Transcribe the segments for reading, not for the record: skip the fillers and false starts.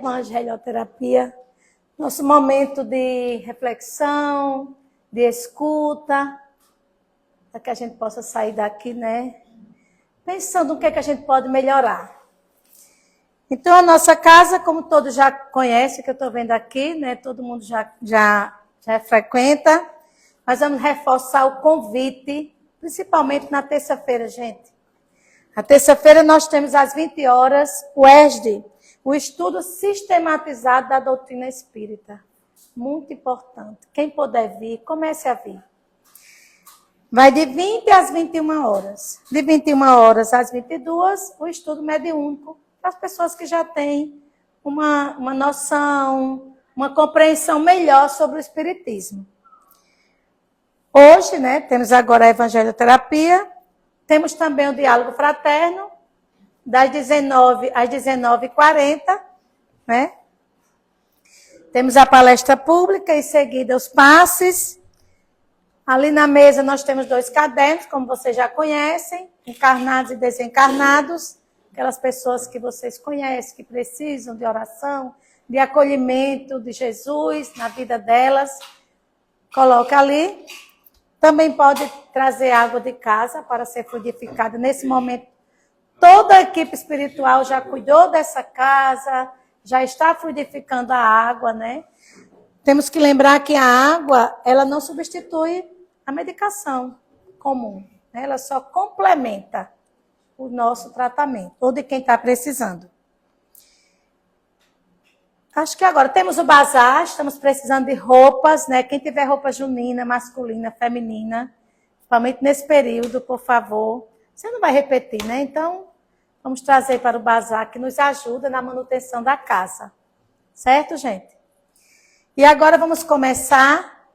Evangelioterapia, nosso momento de reflexão, de escuta, para que a gente possa sair daqui, né? Pensando no que a gente pode melhorar. Então, a nossa casa, como todos já conhecem, que eu estou vendo aqui, né? Todo mundo já frequenta, mas vamos reforçar o convite, principalmente na terça-feira, gente. Na terça-feira nós temos às 20 horas o ESD, o estudo sistematizado da doutrina espírita. Muito importante. Quem puder vir, comece a vir. Vai de 20 às 21 horas. De 21 horas às 22, o estudo mediúnico, para as pessoas que já têm uma noção, uma compreensão melhor sobre o espiritismo. Hoje, né, temos agora a Evangelioterapia, temos também o Diálogo Fraterno, das 19 às 19h40, né? Temos a palestra pública, em seguida os passes. Ali na mesa nós temos 2 cadernos, como vocês já conhecem, encarnados e desencarnados, aquelas pessoas que vocês conhecem, que precisam de oração, de acolhimento de Jesus na vida delas. Coloca ali. Também pode trazer água de casa para ser fluidificada. Nesse momento, toda a equipe espiritual já cuidou dessa casa, já está fluidificando a água, né? Temos que lembrar que a água, ela não substitui a medicação comum, né? Ela só complementa o nosso tratamento, ou de quem está precisando. Acho que agora temos o bazar, estamos precisando de roupas, né? Quem tiver roupa junina, masculina, feminina, principalmente nesse período, por favor. Você não vai repetir, né? Então, vamos trazer para o bazar, que nos ajuda na manutenção da casa. Certo, gente? E agora vamos começar.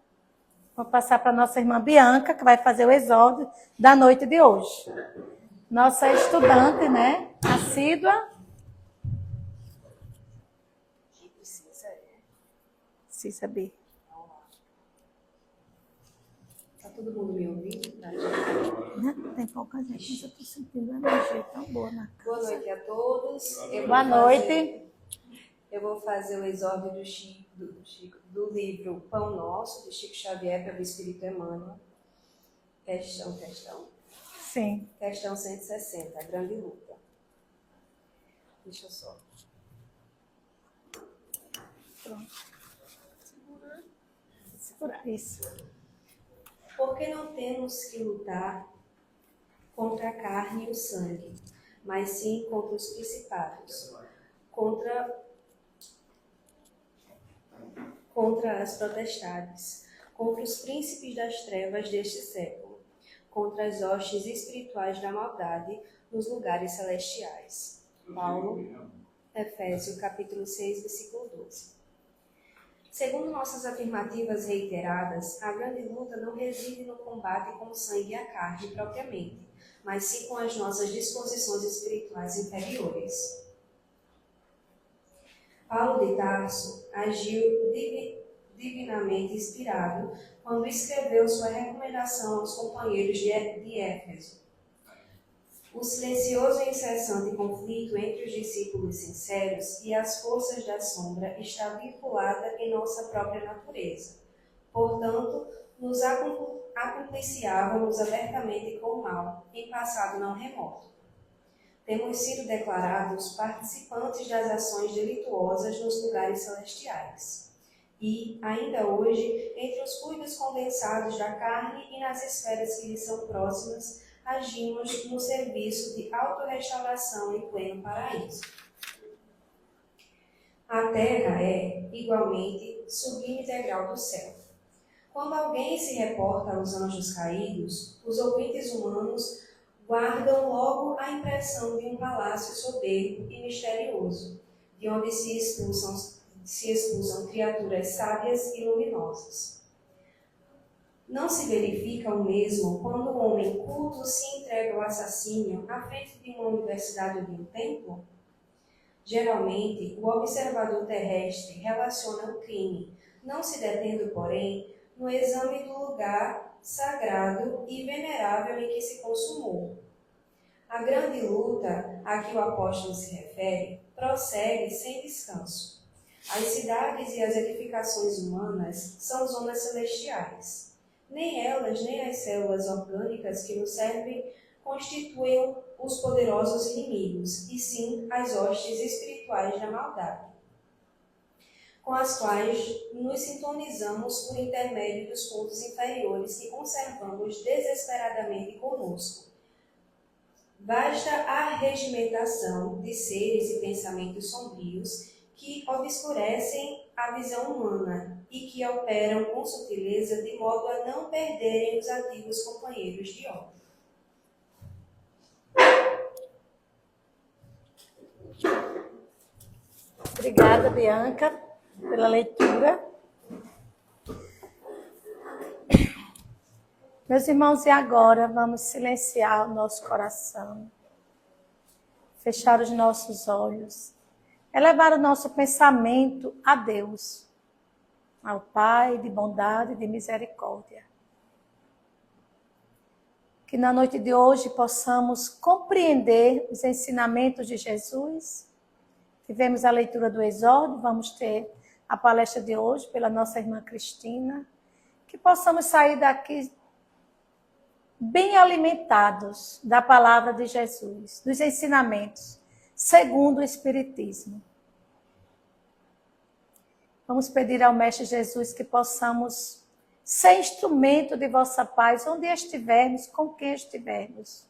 Vou passar para a nossa irmã Bianca, que vai fazer o exórdio da noite de hoje. Nossa estudante, né? Assídua. Precisa saber. Está todo mundo me ouvindo? Tem pouca gente, mas eu estou sentindo uma energia tão boa na casa. Boa noite a todos. Boa noite. Eu vou fazer o exórdio do livro Pão Nosso, de Chico Xavier, pelo Espírito Emmanuel. Questão. Sim. Questão 160, a grande luta. Deixa eu só. Pronto. Segurar isso. Porque não temos que lutar contra a carne e o sangue, mas sim contra os principados, contra as potestades, contra os príncipes das trevas deste século, contra as hostes espirituais da maldade nos lugares celestiais. Paulo, Efésios, capítulo 6, versículo 12. Segundo nossas afirmativas reiteradas, a grande luta não reside no combate com o sangue e a carne propriamente, mas sim com as nossas disposições espirituais inferiores. Paulo de Tarso agiu divinamente inspirado quando escreveu sua recomendação aos companheiros de Éfeso. O silencioso e incessante conflito entre os discípulos sinceros e as forças da sombra está vinculada em nossa própria natureza. Portanto, nos acompliciávamos abertamente com o mal, em passado não remoto. Temos sido declarados participantes das ações delituosas nos lugares celestiais. E, ainda hoje, entre os fluidos condensados da carne e nas esferas que lhe são próximas, agimos no serviço de autorrestauração em pleno paraíso. A terra é, igualmente, sublime degrau do céu. Quando alguém se reporta aos anjos caídos, os ouvintes humanos guardam logo a impressão de um palácio soberbo e misterioso, de onde se expulsam criaturas sábias e luminosas. Não se verifica o mesmo quando o homem culto se entrega ao assassínio à frente de uma universidade ou de um templo? Geralmente, o observador terrestre relaciona o crime, não se detendo, porém, no exame do lugar sagrado e venerável em que se consumou. A grande luta a que o apóstolo se refere prossegue sem descanso. As cidades e as edificações humanas são zonas celestiais. Nem elas, nem as células orgânicas que nos servem constituem os poderosos inimigos, e sim as hostes espirituais da maldade, com as quais nos sintonizamos por intermédio dos pontos inferiores que conservamos desesperadamente conosco. Basta a regimentação de seres e pensamentos sombrios que obscurecem a visão humana e que operam com sutileza de modo a não perderem os antigos companheiros de ódio. Obrigada, Bianca, pela leitura. Meus irmãos, e agora vamos silenciar o nosso coração, fechar os nossos olhos, elevar o nosso pensamento a Deus, ao Pai de bondade e de misericórdia. Que na noite de hoje possamos compreender os ensinamentos de Jesus. Tivemos a leitura do Exórdio, vamos ter a palestra de hoje pela nossa irmã Cristina. Que possamos sair daqui bem alimentados da palavra de Jesus, dos ensinamentos, segundo o Espiritismo. Vamos pedir ao Mestre Jesus que possamos ser instrumento de vossa paz, onde estivermos, com quem estivermos.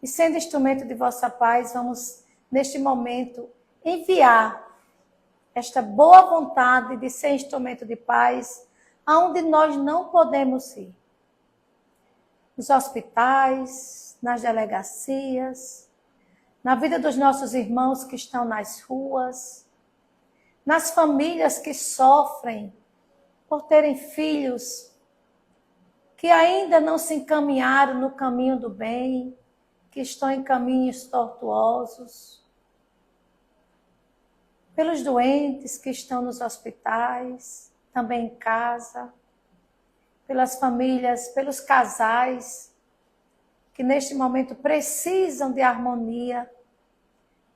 E sendo instrumento de vossa paz, vamos, neste momento, enviar esta boa vontade de ser instrumento de paz aonde nós não podemos ir. Nos hospitais, nas delegacias, na vida dos nossos irmãos que estão nas ruas, nas famílias que sofrem por terem filhos que ainda não se encaminharam no caminho do bem, que estão em caminhos tortuosos, pelos doentes que estão nos hospitais, também em casa, pelas famílias, pelos casais que neste momento precisam de harmonia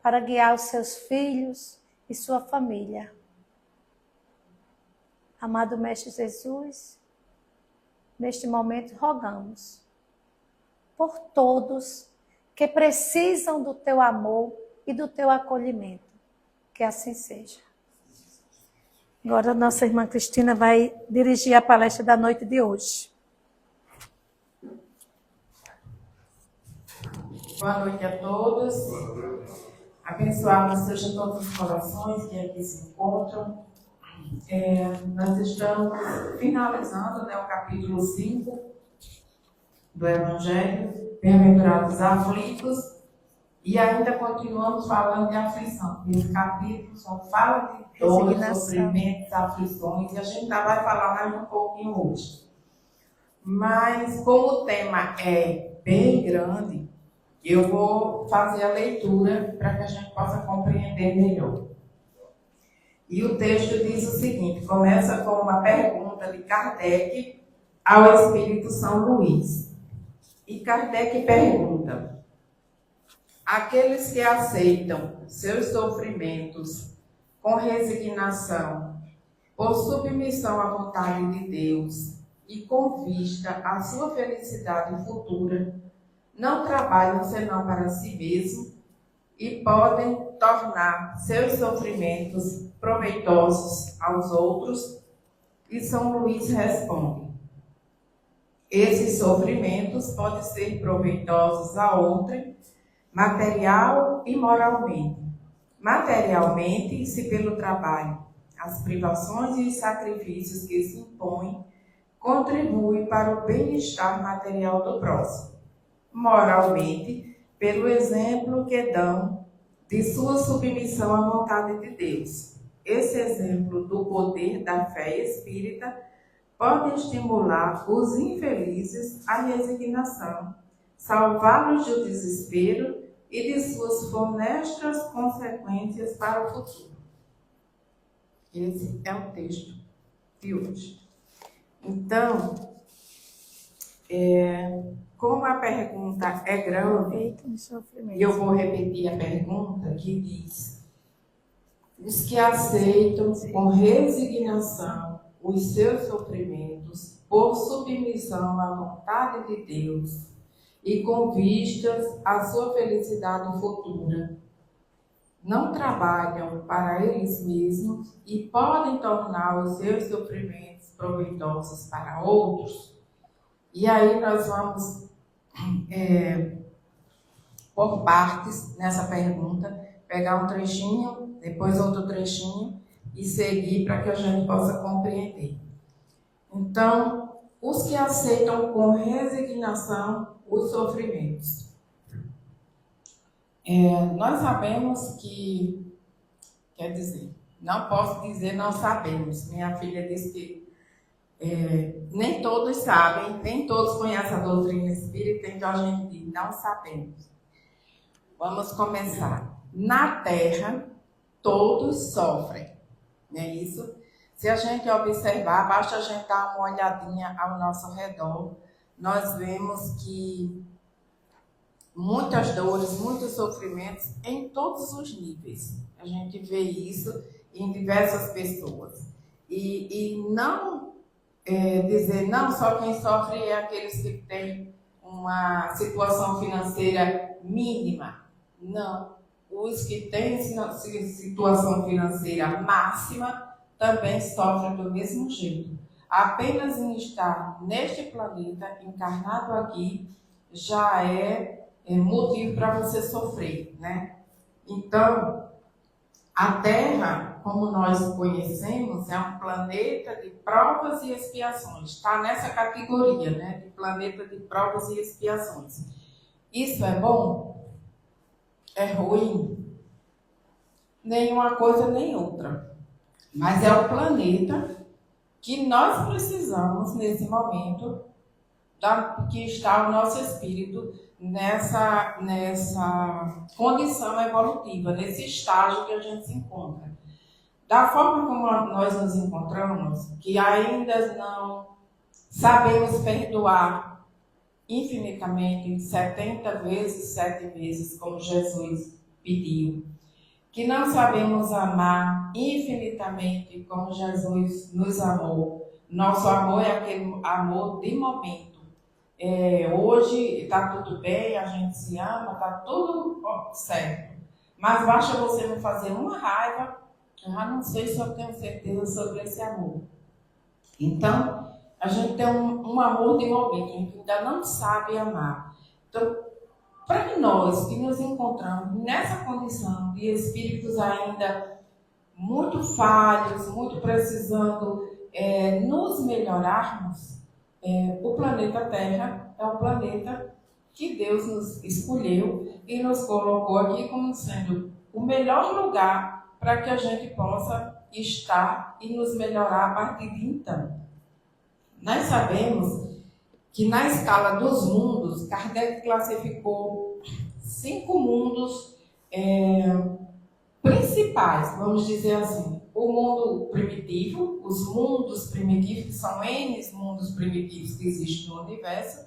para guiar os seus filhos e sua família. Amado Mestre Jesus, neste momento rogamos por todos que precisam do teu amor e do teu acolhimento. Que assim seja. Agora a nossa irmã Cristina vai dirigir a palestra da noite de hoje. Boa noite a todos. Abençoados sejam todos os corações que aqui se encontram. Nós estamos finalizando, o capítulo 5 do Evangelho, Bem-aventurados aflitos, e ainda continuamos falando de aflição. Esse capítulo só fala de dores, sofrimentos, aflições, e a gente ainda vai falar mais um pouquinho hoje. Mas, como o tema é bem grande, eu vou fazer a leitura para que a gente possa compreender melhor. E o texto diz o seguinte, começa com uma pergunta de Kardec ao Espírito São Luís. E Kardec pergunta: aqueles que aceitam seus sofrimentos com resignação, por submissão à vontade de Deus e com vista à sua felicidade futura, não trabalham senão para si mesmos e podem tornar seus sofrimentos proveitosos aos outros? E São Luís responde: esses sofrimentos podem ser proveitosos a outrem, material e moralmente. Materialmente, se pelo trabalho, as privações e os sacrifícios que se impõem contribuem para o bem-estar material do próximo. Moralmente, pelo exemplo que dão de sua submissão à vontade de Deus. Esse exemplo do poder da fé espírita pode estimular os infelizes à resignação, salvá-los do desespero e de suas funestas consequências para o futuro. Esse é o texto de hoje. Então, como a pergunta é grande, e eu vou repetir a pergunta que diz: Os que aceitam com resignação os seus sofrimentos por submissão à vontade de Deus e com vistas à sua felicidade futura, não trabalham para eles mesmos e podem tornar os seus sofrimentos proveitosos para outros. E aí nós vamos, por partes, nessa pergunta, pegar um trechinho, depois outro trechinho e seguir para que a gente possa compreender. Então, os que aceitam com resignação os sofrimentos. Nós sabemos que, quer dizer, não posso dizer não sabemos. Minha filha disse que nem todos sabem, nem todos conhecem a doutrina espírita, então a gente diz, não sabemos. Vamos começar. Na Terra, todos sofrem, não é isso? Se a gente observar, basta a gente dar uma olhadinha ao nosso redor, nós vemos que muitas dores, muitos sofrimentos em todos os níveis. A gente vê isso em diversas pessoas. E não dizer, não, só quem sofre é aqueles que têm uma situação financeira mínima. Não. Os que têm situação financeira máxima também sofrem do mesmo jeito. Apenas em estar neste planeta, encarnado aqui, já é motivo para você sofrer, né? Então, a Terra, como nós conhecemos, é um planeta de provas e expiações. Está nessa categoria, né? De planeta de provas e expiações. Isso é bom? É ruim? Nenhuma coisa nem outra. Mas é o planeta que nós precisamos, nesse momento, que está o nosso espírito nessa condição evolutiva, nesse estágio que a gente se encontra. Da forma como nós nos encontramos, que ainda não sabemos perdoar infinitamente, 70 vezes, 7 vezes, como Jesus pediu, que não sabemos amar infinitamente como Jesus nos amou. Nosso amor é aquele amor de momento. Hoje está tudo bem, a gente se ama, está tudo certo. Mas basta você me fazer uma raiva, eu já não sei se eu tenho certeza sobre esse amor. Então, a gente tem um amor de momento, a gente ainda não sabe amar. Então, para nós que nos encontramos nessa condição de espíritos ainda muito falhos, muito precisando nos melhorarmos, o planeta Terra é um planeta que Deus nos escolheu e nos colocou aqui como sendo o melhor lugar para que a gente possa estar e nos melhorar a partir de então. Nós sabemos que na escala dos mundos, Kardec classificou 5 mundos principais, vamos dizer assim. O mundo primitivo, os mundos primitivos, que são N mundos primitivos que existem no universo,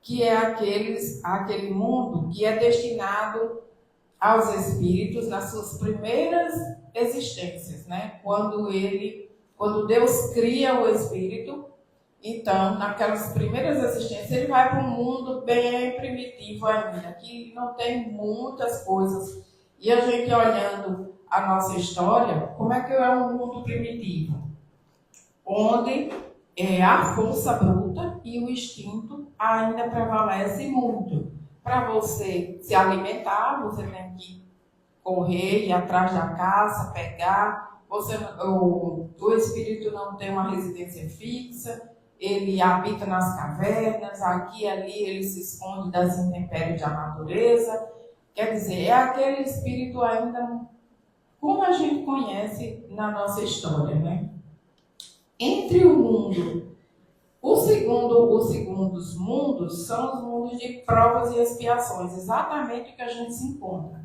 que é aquele mundo que é destinado aos espíritos nas suas primeiras existências, né? Quando Deus cria o espírito, então, naquelas primeiras existências, ele vai para um mundo bem primitivo ainda, que não tem muitas coisas. E a gente olhando a nossa história, como é que é um mundo primitivo? Onde a força bruta e o instinto ainda prevalecem muito. Para você se alimentar, você tem que correr, ir atrás da caça, pegar. O espírito não tem uma residência fixa, ele habita nas cavernas, aqui e ali ele se esconde das intempéries da natureza. Quer dizer, é aquele espírito ainda como a gente conhece na nossa história, né? Entre o mundo, os segundos mundos são os mundos de provas e expiações, exatamente o que a gente se encontra.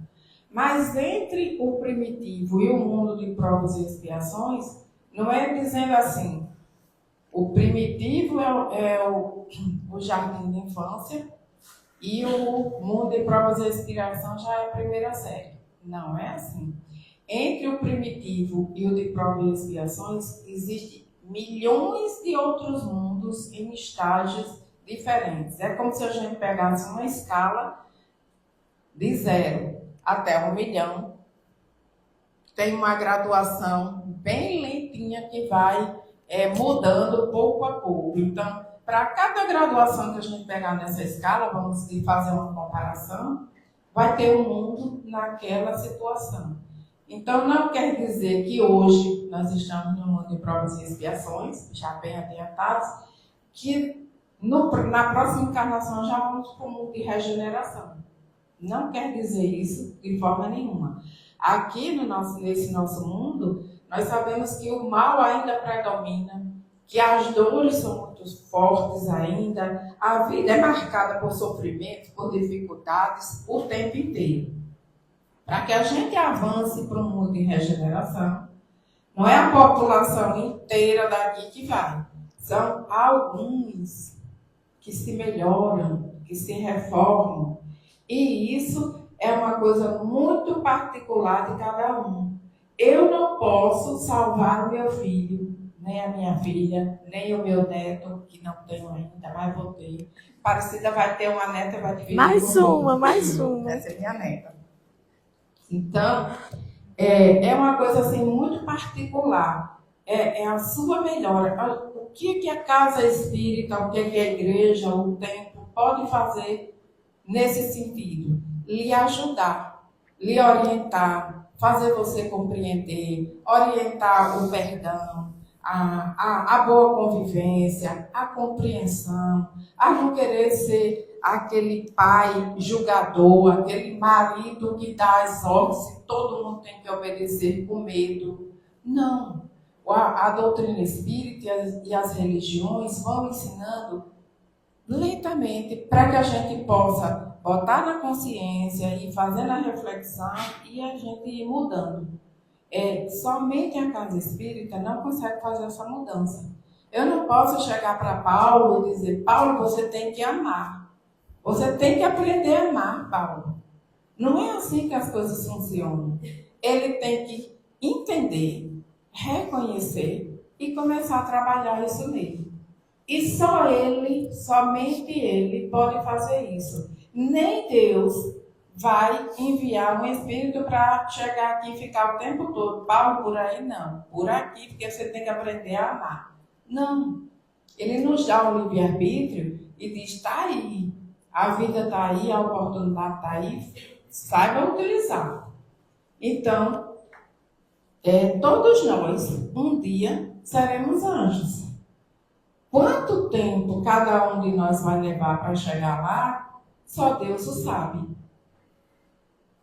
Mas entre o primitivo e o mundo de provas e expiações, não é dizendo assim, o primitivo é o jardim de infância e o mundo de provas e expiação já é a primeira série. Não é assim. Entre o primitivo e o de provas e expiações, existem milhões de outros mundos em estágios diferentes. É como se a gente pegasse uma escala de 0 até 1 milhão. Tem uma graduação bem lentinha que vai mudando pouco a pouco. Então, para cada graduação que a gente pegar nessa escala, vamos fazer uma comparação, vai ter um mundo naquela situação. Então, não quer dizer que hoje nós estamos no mundo de provas e expiações, já bem adiantados, que na próxima encarnação já vamos para o mundo de regeneração. Não quer dizer isso de forma nenhuma. Aqui nesse nosso mundo, nós sabemos que o mal ainda predomina, que as dores são muito fortes ainda, a vida é marcada por sofrimentos, por dificuldades o tempo inteiro. Para que a gente avance para um mundo de regeneração, não é a população inteira daqui que vai. São alguns que se melhoram, que se reformam. E isso é uma coisa muito particular de cada um. Eu não posso salvar o meu filho, nem a minha filha, nem o meu neto, que não tenho ainda, mas vou ter. Parecida vai ter uma neta e vai dividir. Mais uma. Essa é minha neta. Então, é uma coisa assim muito particular. É a sua melhora. O que a casa espírita, o que a igreja, o templo pode fazer nesse sentido? Lhe ajudar, lhe orientar, fazer você compreender, orientar o perdão, a boa convivência, a compreensão, a não querer ser aquele pai julgador, aquele marido que dá as ordens e todo mundo tem que obedecer com medo. Não. A doutrina espírita e as religiões vão ensinando lentamente para que a gente possa botar na consciência e fazendo a reflexão e a gente ir mudando. Somente a casa espírita não consegue fazer essa mudança. Eu não posso chegar para Paulo e dizer: Paulo, você tem que amar. Você tem que aprender a amar, Paulo. Não é assim que as coisas funcionam. Ele tem que entender, reconhecer e começar a trabalhar isso nele. E só ele, somente ele, pode fazer isso. Nem Deus vai enviar um espírito para chegar aqui e ficar o tempo todo. Paulo, por aí não. Por aqui, porque você tem que aprender a amar. Não. Ele nos dá o livre-arbítrio e diz: está aí. A vida está aí, a oportunidade está aí. Saiba utilizar. Então, todos nós, um dia, seremos anjos. Quanto tempo cada um de nós vai levar para chegar lá, só Deus o sabe.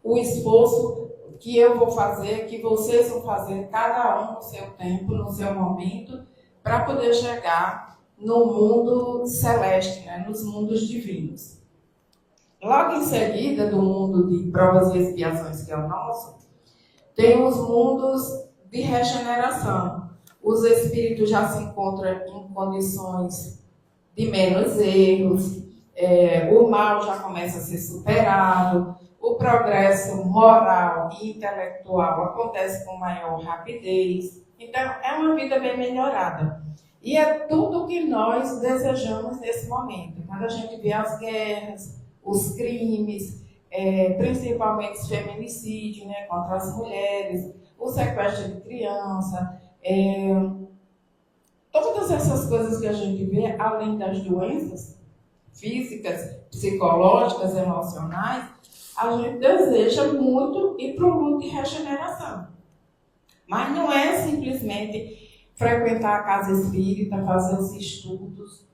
O esforço que eu vou fazer, que vocês vão fazer, cada um no seu tempo, no seu momento, para poder chegar no mundo celeste, né? Nos mundos divinos. Logo em seguida, do mundo de provas e expiações, que é o nosso, tem os mundos de regeneração. Os espíritos já se encontram em condições de menos erros, o mal já começa a ser superado, o progresso moral e intelectual acontece com maior rapidez. Então, é uma vida bem melhorada. E é tudo o que nós desejamos nesse momento. Quando a gente vê as guerras, os crimes, principalmente os feminicídios, né, contra as mulheres, o sequestro de criança, todas essas coisas que a gente vê, além das doenças físicas, psicológicas, emocionais, a gente deseja muito ir para o mundo de regeneração. Mas não é simplesmente frequentar a casa espírita, fazer os estudos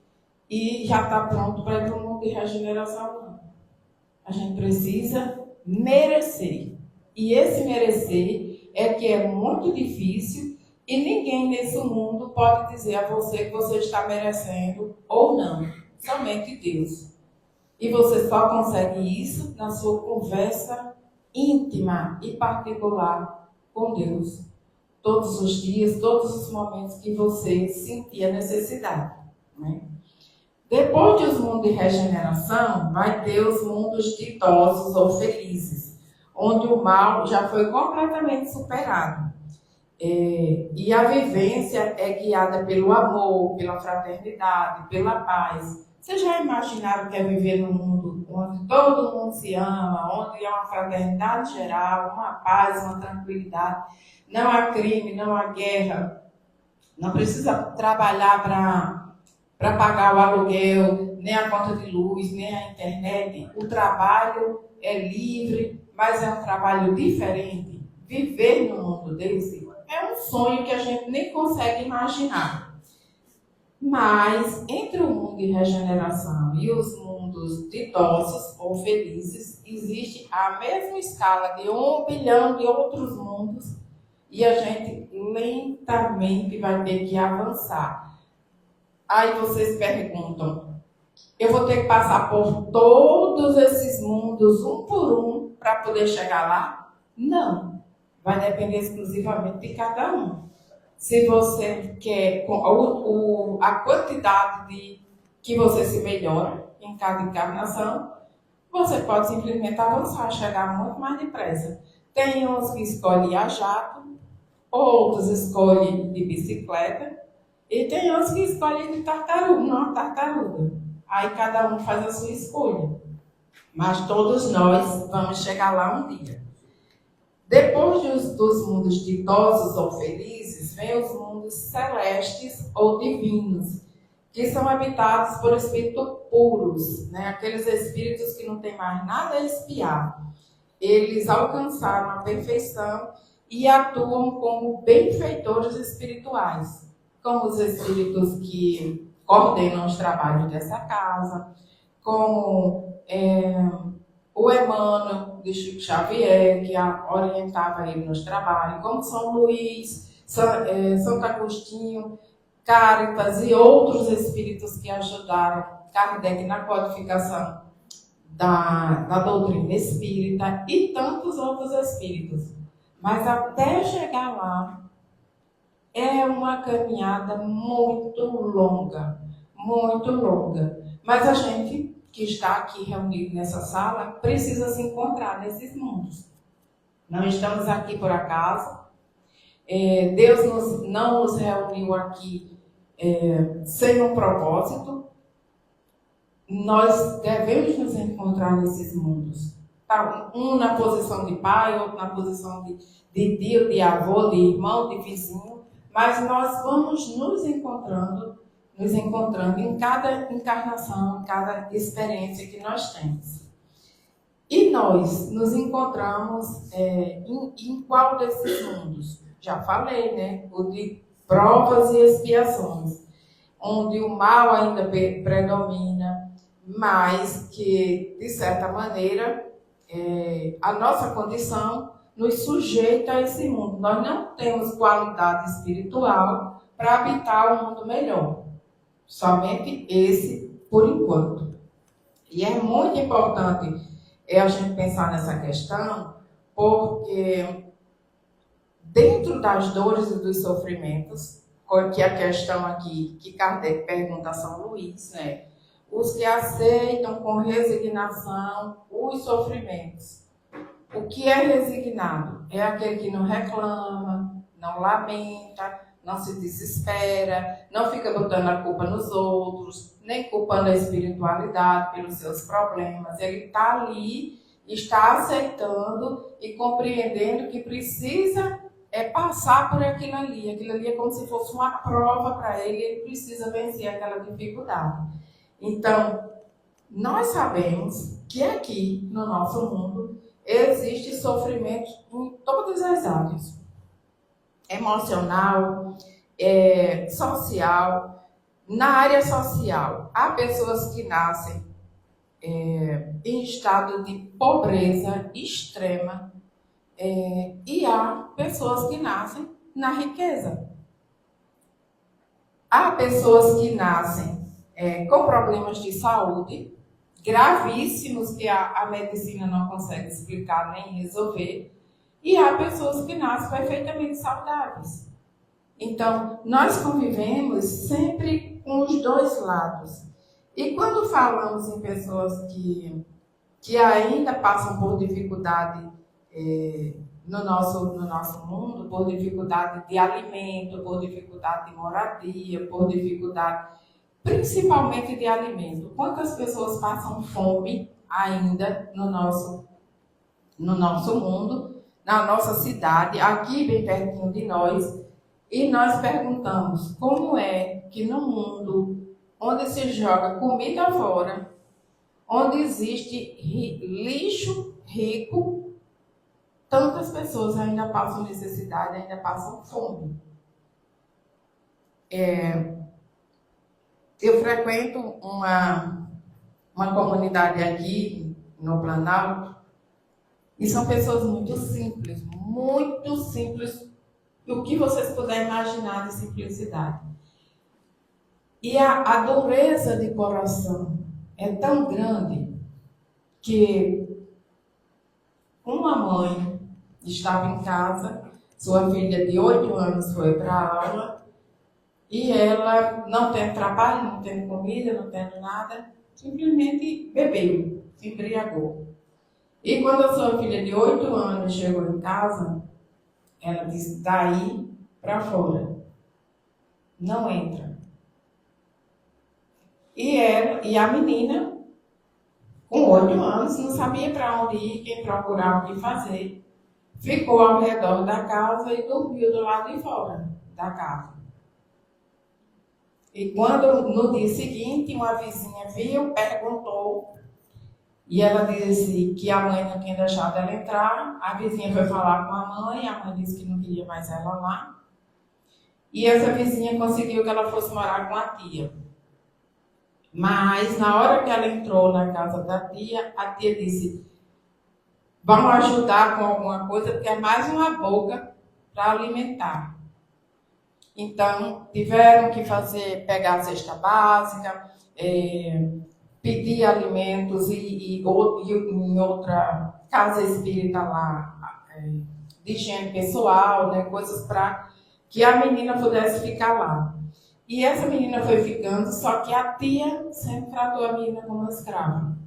e já está pronto para ir para o mundo de regeneração, não. A gente precisa merecer. E esse merecer é que é muito difícil e ninguém nesse mundo pode dizer a você que você está merecendo ou não. Somente Deus. E você só consegue isso na sua conversa íntima e particular com Deus. Todos os dias, todos os momentos que você sentir a necessidade. Né? Depois dos mundos de regeneração, vai ter os mundos ditosos ou felizes, onde o mal já foi completamente superado. E a vivência é guiada pelo amor, pela fraternidade, pela paz. Vocês já imaginaram que é viver num mundo onde todo mundo se ama, onde há uma fraternidade geral, uma paz, uma tranquilidade, não há crime, não há guerra, não precisa trabalhar para pagar o aluguel, nem a conta de luz, nem a internet. O trabalho é livre, mas é um trabalho diferente. Viver num mundo desse é um sonho que a gente nem consegue imaginar. Mas, entre o mundo de regeneração e os mundos ditosos ou felizes, existe a mesma escala de 1 bilhão de outros mundos e a gente lentamente vai ter que avançar. Aí vocês perguntam, eu vou ter que passar por todos esses mundos, um por um, para poder chegar lá? Não. Vai depender exclusivamente de cada um. Se você quer a quantidade que você se melhora em cada encarnação, você pode simplesmente avançar, chegar muito mais depressa. Tem uns que escolhem a jato, outros escolhem de bicicleta, e tem uns que escolhem de tartaruga, não tartaruga. Aí cada um faz a sua escolha. Mas todos nós vamos chegar lá um dia. Depois dos mundos ditosos ou felizes, vem os mundos celestes ou divinos, que são habitados por espíritos puros, né? Aqueles espíritos que não têm mais nada a expiar. Eles alcançaram a perfeição e atuam como benfeitores espirituais, como os espíritos que coordenam os trabalhos dessa casa, como o Emmanuel de Chico Xavier, que orientava ele nos trabalhos, como São Luís, Santo Agostinho, Cáritas e outros espíritos que ajudaram Kardec na codificação da doutrina espírita e tantos outros espíritos. Mas até chegar lá, é uma caminhada muito longa, muito longa. Mas a gente que está aqui reunido nessa sala precisa se encontrar nesses mundos. Não estamos aqui por acaso. Deus não nos reuniu aqui sem um propósito. Nós devemos nos encontrar nesses mundos. Tá? Um na posição de pai, outro na posição de tio, de avô, de irmão, de vizinho. Mas nós vamos nos encontrando em cada encarnação, em cada experiência que nós temos. E nós nos encontramos em qual desses mundos? Já falei, né? O de provas e expiações, onde o mal ainda predomina, mas que, de certa maneira, a nossa condição nos sujeita a esse mundo. Nós não temos qualidade espiritual para habitar um mundo melhor. Somente esse, por enquanto. E é muito importante a gente pensar nessa questão, porque dentro das dores e dos sofrimentos, que a questão aqui que Kardec pergunta a São Luís, né? Os que aceitam com resignação os sofrimentos. O que é resignado? É aquele que não reclama, não lamenta, não se desespera, não fica botando a culpa nos outros, nem culpando a espiritualidade pelos seus problemas. Ele está ali, está aceitando e compreendendo que precisa passar por aquilo ali. Aquilo ali é como se fosse uma prova para ele, ele precisa vencer aquela dificuldade. Então, nós sabemos que aqui, no nosso mundo, existe sofrimento em todas as áreas. Emocional, social. Na área social, há pessoas que nascem em estado de pobreza extrema e há pessoas que nascem na riqueza. Há pessoas que nascem com problemas de saúde gravíssimos que a medicina não consegue explicar nem resolver. E há pessoas que nascem perfeitamente saudáveis. Então, nós convivemos sempre com os dois lados. E quando falamos em pessoas que ainda passam por dificuldade no nosso mundo, por dificuldade de alimento, por dificuldade de moradia, por dificuldade principalmente de alimento. Quantas pessoas passam fome ainda no nosso mundo, na nossa cidade, aqui bem pertinho de nós, e nós perguntamos como é que no mundo onde se joga comida fora, onde existe lixo rico, tantas pessoas ainda passam necessidade, ainda passam fome. Eu frequento uma comunidade aqui no Planalto e são pessoas muito simples, o que vocês puderem imaginar de simplicidade. E a dureza de coração é tão grande que uma mãe estava em casa, sua filha de 8 anos foi para a aula e ela, não tendo trabalho, não tendo comida, não tendo nada, simplesmente bebeu, se embriagou. E quando a sua filha de 8 anos chegou em casa, ela disse: daí para fora, não entra. E a menina, com 8 anos, não sabia para onde ir, quem procurar, o que fazer. Ficou ao redor da casa e dormiu do lado de fora da casa. E quando, no dia seguinte, uma vizinha viu, perguntou, e ela disse que a mãe não tinha deixado ela entrar. A vizinha foi falar com a mãe disse que não queria mais ela lá. E essa vizinha conseguiu que ela fosse morar com a tia. Mas, na hora que ela entrou na casa da tia, a tia disse: vamos ajudar com alguma coisa, porque é mais uma boca para alimentar. Então, tiveram que pegar a cesta básica, pedir alimentos e em outra casa espírita lá, de higiene pessoal, né, coisas para que a menina pudesse ficar lá. E essa menina foi ficando, só que a tia sempre tratou a menina como uma escrava.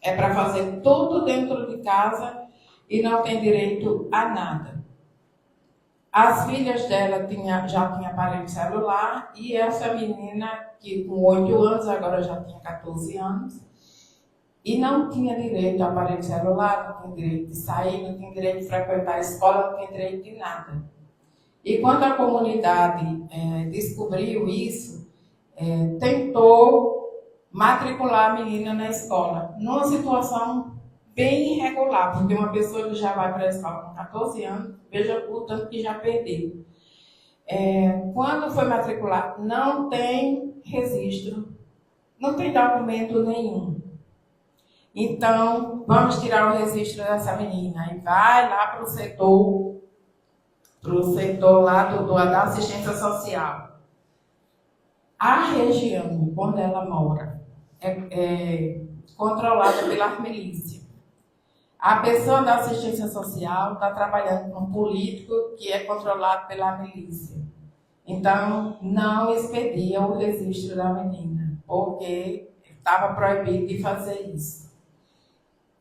É para fazer tudo dentro de casa e não tem direito a nada. As filhas dela já tinham aparelho celular e essa menina, que com 8 anos, agora já tinha 14 anos, e não tinha direito a aparelho celular, não tinha direito de sair, não tinha direito de frequentar a escola, não tinha direito de nada. E quando a comunidade descobriu isso, tentou matricular a menina na escola, numa situação bem irregular, porque uma pessoa que já vai para a escola com 14 anos, veja o tanto que já perdeu. Quando foi matricular, não tem registro, não tem documento nenhum. Então, vamos tirar o registro dessa menina e vai lá para o setor lá da assistência social. A região onde ela mora é controlada pela milícia. A pessoa da assistência social está trabalhando com um político que é controlado pela milícia. Então, não expedia o registro da menina, porque estava proibido de fazer isso.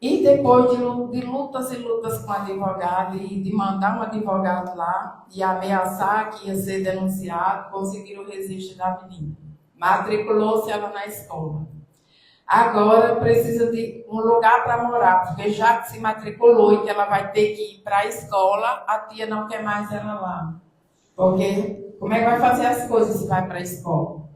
E depois de lutas e lutas com o advogado e de mandar um advogado lá e ameaçar que ia ser denunciado, conseguiram o registro da menina. Matriculou-se ela na escola. Agora precisa de um lugar para morar, porque já que se matriculou e que ela vai ter que ir para a escola, a tia não quer mais ela lá. Porque como é que vai fazer as coisas se vai para a escola?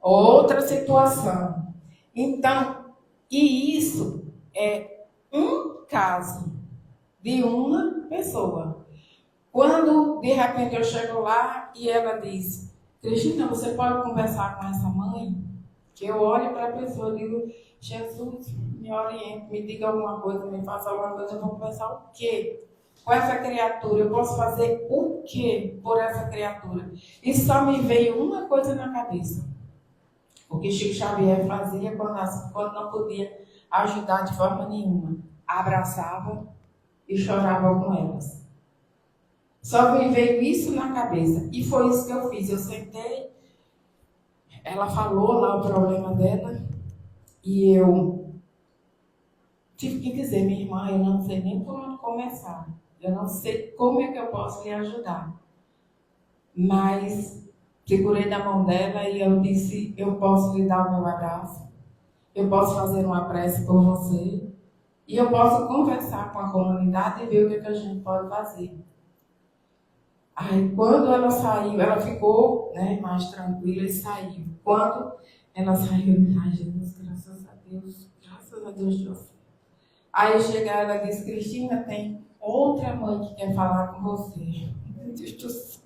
Outra situação. Então, e isso é um caso de uma pessoa. Quando, de repente, eu chego lá e ela diz: Cristina, você pode conversar com essa mãe? Que eu olho para a pessoa e digo: Jesus, me oriente, me diga alguma coisa, me faça alguma coisa, eu vou conversar o quê? Com essa criatura, eu posso fazer o quê por essa criatura? E só me veio uma coisa na cabeça. O que Chico Xavier fazia quando não podia ajudar de forma nenhuma. Abraçava e chorava com elas. Só me veio isso na cabeça. E foi isso que eu fiz. Eu sentei, ela falou lá o problema dela, e eu tive que dizer, minha irmã, eu não sei nem por onde começar. Eu não sei como é que eu posso lhe ajudar. Mas segurei na mão dela e eu disse, eu posso lhe dar o meu abraço, eu posso fazer uma prece por você e eu posso conversar com a comunidade e ver o que a gente pode fazer. Aí, quando ela saiu, ela ficou, né, mais tranquila e saiu. Quando ela saiu, ai, Jesus, graças a Deus, Deus. Aí chega ela e diz, Cristina, tem outra mãe que quer falar com você. Meu Deus do céu.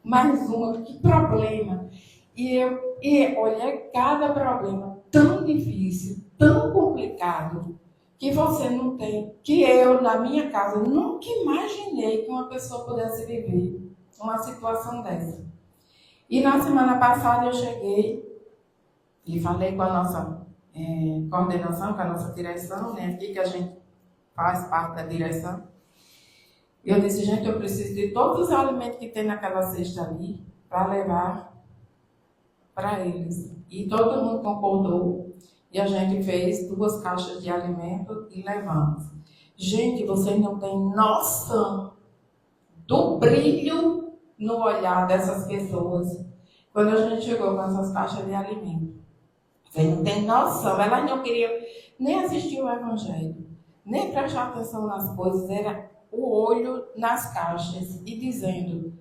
Mais uma, que problema. E olha, cada problema tão difícil, tão complicado, que você não tem, que eu, na minha casa, nunca imaginei que uma pessoa pudesse viver uma situação dessa. E na semana passada eu cheguei e falei com a nossa coordenação, com a nossa direção, né, aqui que a gente faz parte da direção. Eu disse, gente, eu preciso de todos os alimentos que tem naquela cesta ali para levar para eles. E todo mundo concordou. E a gente fez 2 caixas de alimento e levamos. Gente, vocês não têm noção do brilho no olhar dessas pessoas quando a gente chegou com essas caixas de alimento. Vocês não têm noção. Elas não queriam nem assistir o Evangelho, nem prestar atenção nas coisas. Era o olho nas caixas e dizendo,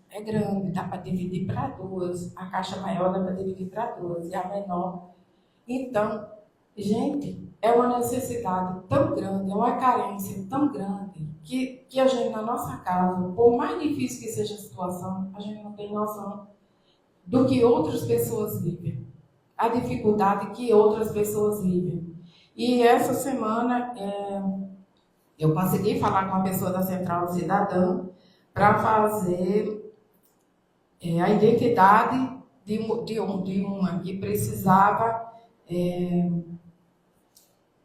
é grande, dá para dividir para 2, a caixa maior dá para dividir para 2 e a menor. Então, gente, é uma necessidade tão grande, é uma carência tão grande que a gente na nossa casa, por mais difícil que seja a situação, a gente não tem noção do que outras pessoas vivem, a dificuldade que outras pessoas vivem. E essa semana eu consegui falar com a pessoa da Central Cidadã para fazer a identidade de uma que precisava.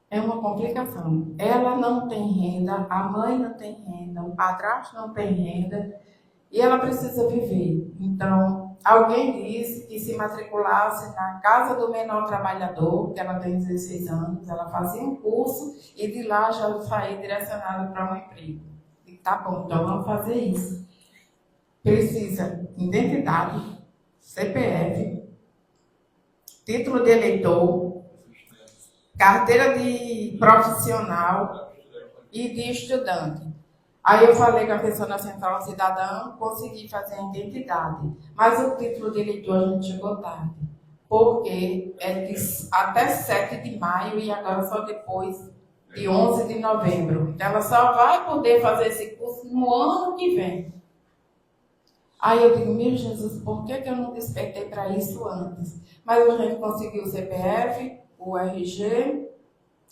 É uma complicação. Ela não tem renda, a mãe não tem renda, o padrasto não tem renda e ela precisa viver. Então, alguém disse que se matriculasse na Casa do Menor Trabalhador, que ela tem 16 anos, ela fazia um curso e de lá já saía direcionada para um emprego. E tá bom, então vamos fazer isso. Precisa identidade, CPF, título de eleitor, carteira de profissional e de estudante. Aí eu falei com a pessoa na Central Cidadã, consegui fazer a identidade. Mas o título de eleitor a gente chegou tarde. Porque é até 7 de maio e agora só depois de 11 de novembro. Então ela só vai poder fazer esse curso no ano que vem. Aí eu digo, meu Jesus, por que eu não despertei para isso antes? Mas a gente conseguiu o CPF, o RG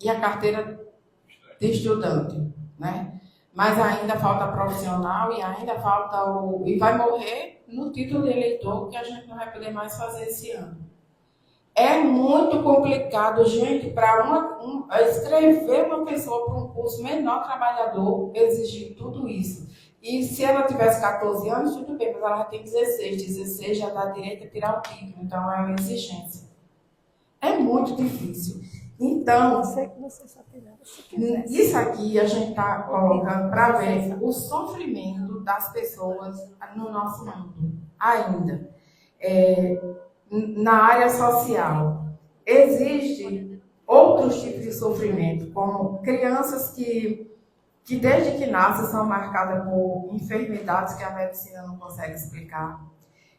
e a carteira de estudante, né? Mas ainda falta profissional e ainda falta e vai morrer no título de eleitor, que a gente não vai poder mais fazer esse ano. É muito complicado, gente, para escrever uma pessoa para um curso menor trabalhador, exigir tudo isso. E se ela tivesse 14 anos, tudo bem, mas ela já tem 16. 16 já dá direito a tirar o título, então é uma exigência. É muito difícil. Então, isso aqui a gente está colocando para ver o sofrimento das pessoas no nosso mundo. Ainda. Na área social, existem outros tipos de sofrimento, como crianças que desde que nascem são marcadas por enfermidades que a medicina não consegue explicar.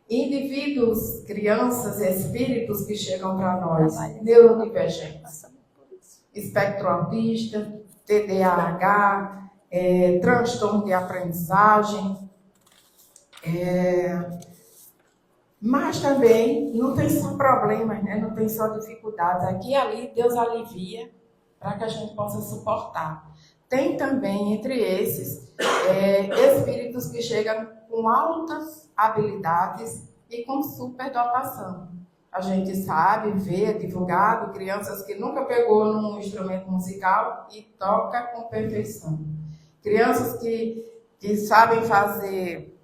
Indivíduos, crianças, espíritos que chegam para nós, neurodivergentes, espectro autista, TDAH, transtorno de aprendizagem, mas também não tem só problemas, né? Não tem só dificuldades. Aqui e ali Deus alivia para que a gente possa suportar. Tem também, entre esses, espíritos que chegam com altas habilidades e com superdotação. A gente sabe, vê, é divulgado, crianças que nunca pegou num instrumento musical e toca com perfeição. Crianças que sabem fazer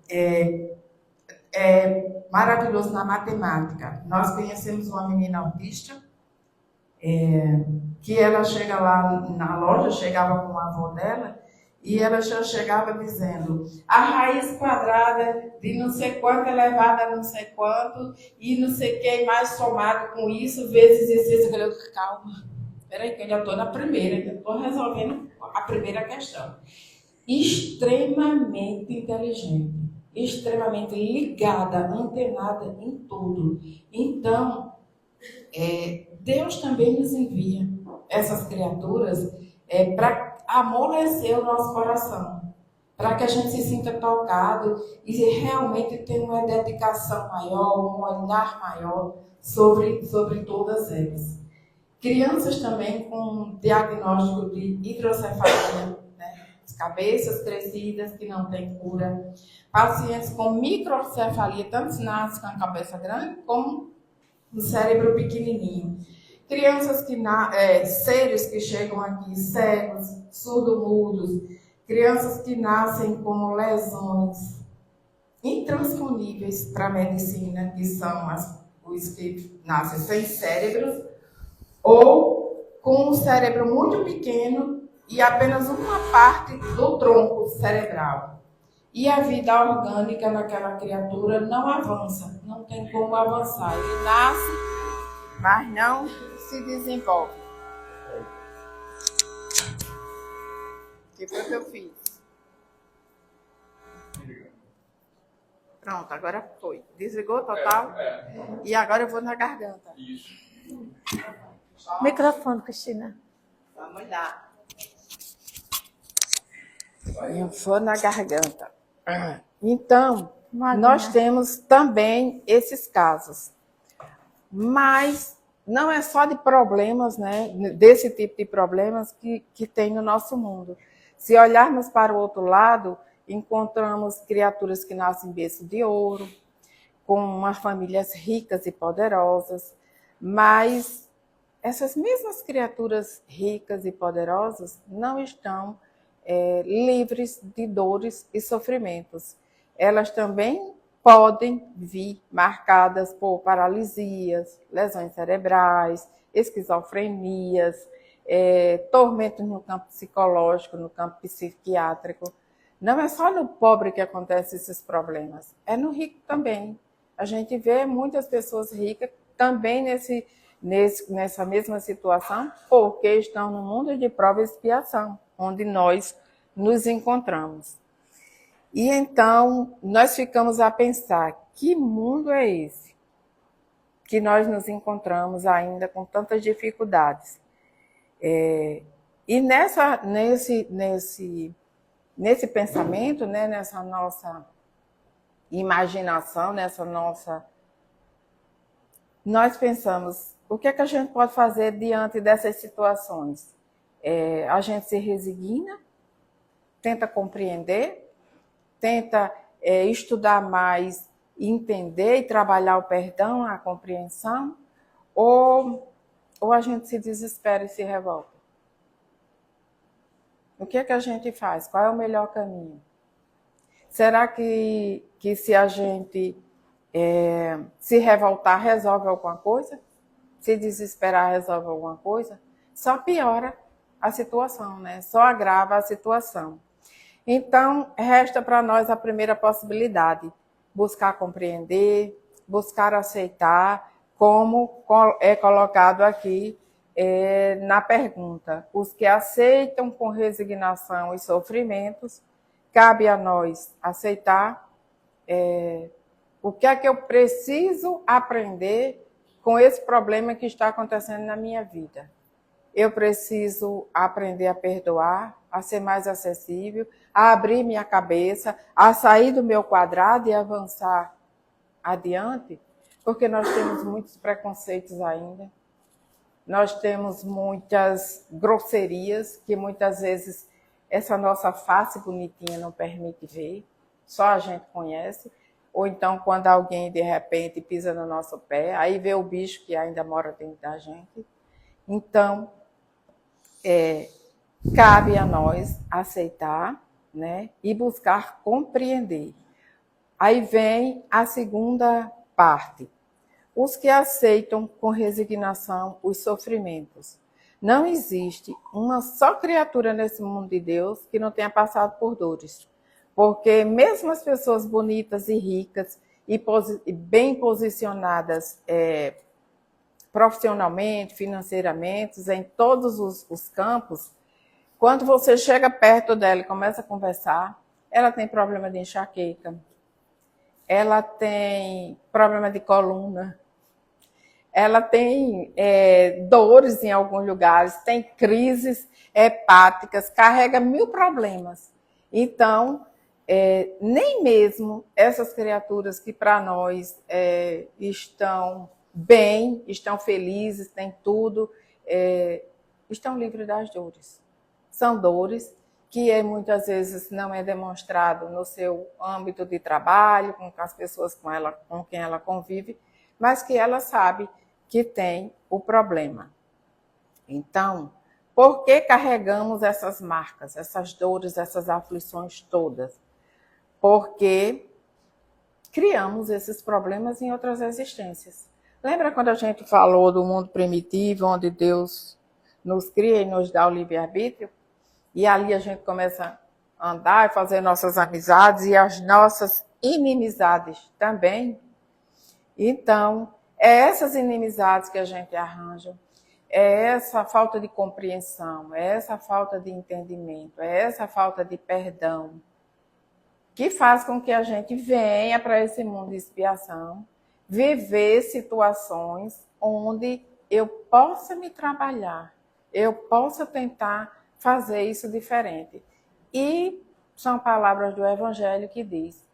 maravilhoso na matemática. Nós conhecemos uma menina autista, que ela chega lá na loja, chegava com a avó dela, e ela já chegava dizendo a raiz quadrada de não sei quanto elevada a não sei quanto, e não sei o que mais somado com isso, vezes isso. Eu falei, calma, peraí que eu já estou na primeira, já estou resolvendo a primeira questão. Extremamente inteligente, extremamente ligada, antenada em tudo. Então, Deus também nos envia essas criaturas para amolecer o nosso coração, para que a gente se sinta tocado e realmente tenha uma dedicação maior, um olhar maior sobre todas elas. Crianças também com diagnóstico de hidrocefalia, né? Cabeças crescidas que não têm cura, pacientes com microcefalia, tanto nascem com a cabeça grande como no cérebro pequenininho. Crianças seres que chegam aqui cegos, surdo-mudos, crianças que nascem com lesões intransponíveis para a medicina, que são os que nascem sem cérebros, ou com um cérebro muito pequeno e apenas uma parte do tronco cerebral. E a vida orgânica naquela criatura não avança, não tem como avançar. Ele nasce, mas não se desenvolve. O que foi que eu fiz? Pronto, agora foi. Desligou total? E agora eu vou na garganta. Isso. Microfone, Cristina. Vamos lá. Eu vou na garganta. Então, nós temos também esses casos. Mas não é só de problemas, né, desse tipo de problemas que tem no nosso mundo. Se olharmos para o outro lado, encontramos criaturas que nascem em berço de ouro, com umas famílias ricas e poderosas, mas essas mesmas criaturas ricas e poderosas não estão livres de dores e sofrimentos. Elas também podem vir marcadas por paralisias, lesões cerebrais, esquizofrenias, tormentos no campo psicológico, no campo psiquiátrico. Não é só no pobre que acontecem esses problemas, é no rico também. A gente vê muitas pessoas ricas também nessa mesma situação, porque estão no mundo de prova e expiação, onde nós nos encontramos. E então, nós ficamos a pensar, que mundo é esse? Que nós nos encontramos ainda com tantas dificuldades. E nesse pensamento, né, nessa nossa imaginação, nós pensamos, o que é que a gente pode fazer diante dessas situações? A gente se resigna, tenta compreender, tenta estudar mais, entender e trabalhar o perdão, a compreensão, ou a gente se desespera e se revolta? O que é que a gente faz? Qual é o melhor caminho? Será que se a gente se revoltar resolve alguma coisa? Se desesperar resolve alguma coisa? Só piora a situação, né? Só agrava a situação. Então, resta para nós a primeira possibilidade, buscar compreender, buscar aceitar, como é colocado aqui na pergunta. Os que aceitam com resignação os sofrimentos, cabe a nós aceitar o que é que eu preciso aprender com esse problema que está acontecendo na minha vida. Eu preciso aprender a perdoar, a ser mais acessível, a abrir minha cabeça, a sair do meu quadrado e avançar adiante, porque nós temos muitos preconceitos ainda. Nós temos muitas grosserias que muitas vezes essa nossa face bonitinha não permite ver, só a gente conhece. Ou então, quando alguém, de repente, pisa no nosso pé, aí vê o bicho que ainda mora dentro da gente. Então, cabe a nós aceitar, né, e buscar compreender. Aí vem a segunda parte. os que aceitam com resignação os sofrimentos. Não existe uma só criatura nesse mundo de Deus que não tenha passado por dores. Porque mesmo as pessoas bonitas e ricas e bem posicionadas profissionalmente, financeiramente, em todos os campos, quando você chega perto dela e começa a conversar, ela tem problema de enxaqueca, ela tem problema de coluna, ela tem dores em alguns lugares, tem crises hepáticas, carrega 1000 problemas. Então, nem mesmo essas criaturas que para nós estão bem, estão felizes, têm tudo, estão livres das dores. São dores que muitas vezes não é demonstrado no seu âmbito de trabalho, com as pessoas com quem ela convive, mas que ela sabe que tem o problema. Então, por que carregamos essas marcas, essas dores, essas aflições todas? Porque criamos esses problemas em outras existências. Lembra quando a gente falou do mundo primitivo, onde Deus nos cria e nos dá o livre-arbítrio? E ali a gente começa a andar e fazer nossas amizades e as nossas inimizades também. Então, é essas inimizades que a gente arranja, é essa falta de compreensão, é essa falta de entendimento, é essa falta de perdão que faz com que a gente venha para esse mundo de expiação, viver situações onde eu possa me trabalhar, eu possa tentar fazer isso diferente. E são palavras do Evangelho que diz: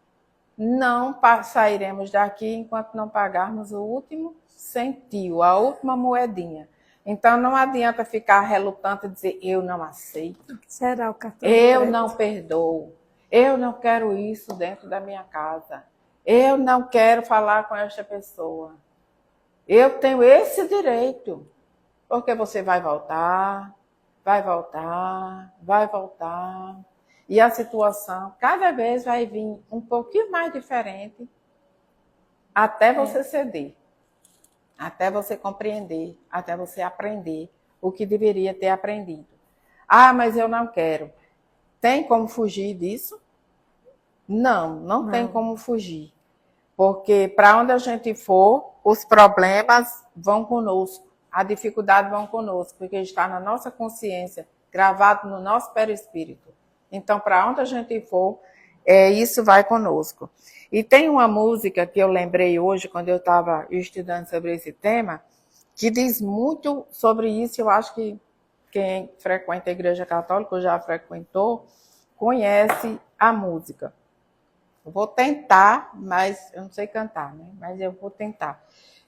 não sairemos daqui enquanto não pagarmos o último centil, a última moedinha. Então não adianta ficar relutante e dizer: eu não aceito, Será o cartão eu não perdoo, eu não quero isso dentro da minha casa, eu não quero falar com esta pessoa, eu tenho esse direito, porque você vai voltar, vai voltar, vai voltar. E a situação cada vez vai vir um pouquinho mais diferente até você ceder, até você compreender, até você aprender o que deveria ter aprendido. Ah, mas eu não quero. Tem como fugir disso? Não tem como fugir. Porque para onde a gente for, os problemas vão conosco, a dificuldade vão conosco, porque está na nossa consciência, gravado no nosso perispírito. Então, para onde a gente for, isso vai conosco. E tem uma música que eu lembrei hoje, quando eu estava estudando sobre esse tema, que diz muito sobre isso. Eu acho que quem frequenta a Igreja Católica, ou já frequentou, conhece a música. Eu vou tentar, mas eu não sei cantar, né? Mas eu vou tentar.